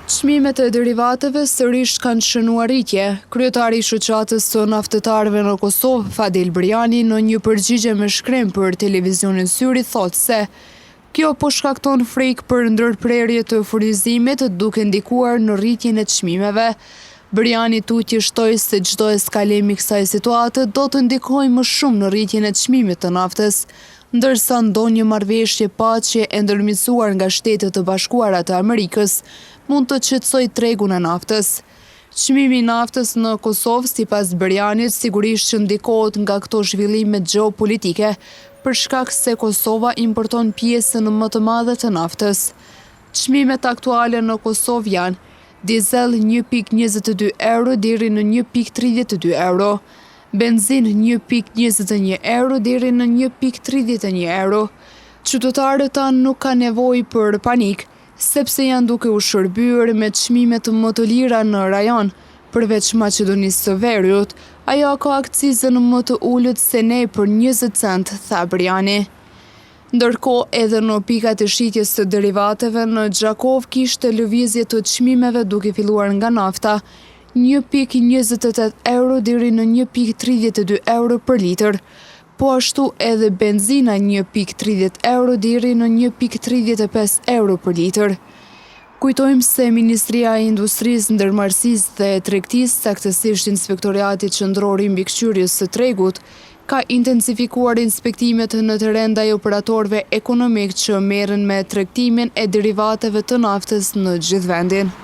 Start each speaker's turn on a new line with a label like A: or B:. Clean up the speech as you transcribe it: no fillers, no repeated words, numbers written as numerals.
A: Çmimet e derivateve sërish kanë shënuar rritje. Kryetari i shoqatës së naftetarëve në Kosovë, Fadil Briani, në një përgjigje me shkrim për televizionin Syri, thotë se kjo po shkakton frikë për ndërprerje të furnizimit, duke ndikuar në rritjen e çmimeve. Briani tutje shtoi se çdo eskalim i kësaj situate do të ndikojë më shumë në rritjen e çmimit të naftës, ndërsa ndonjë marrëveshje paqe e ndërmjetësuar nga Shtetet e Bashkuara të Amerikës mund të qetësojë tregun e naftës. Çmimi i naftës në Kosovë, sipas Brianit, sigurisht që ndikohet nga këto zhvillime gjeopolitike, për shkak se Kosova importon pjesën më të madhe të naftës. Çmimet aktuale në Kosovë janë dizel 1.22 euro deri në 1.32 euro, benzin 1.21 euro deri në 1.31 euro. Qytetarët tanë nuk kanë nevojë për panik, sepse janë duke u shërbyer me çmimet më të lira në rajon, përveç Maqedonisë së Veriut, ajo ka akcizën më të ulët se ne për 20 cent, tha Briani. Ndërkohë, edhe në pikat e shitjes së derivateve në Gjakov kishte lëvizje të çmimeve duke filluar nga nafta, 1.28 euro deri në 1.32 euro për litër, po ashtu edhe benzina 1.30 euro deri në 1.35 euro për litër. Kujtojmë se Ministria e Industrisë, Ndërmarrësisë dhe Tregtisë, saktësisht Inspektorati Qendror i Mbikëqyrjes së Tregut, ka intensifikuar inspektimet në teren ndaj operatorëve ekonomik që merren me tregtimin e derivateve të naftës në gjithë vendin.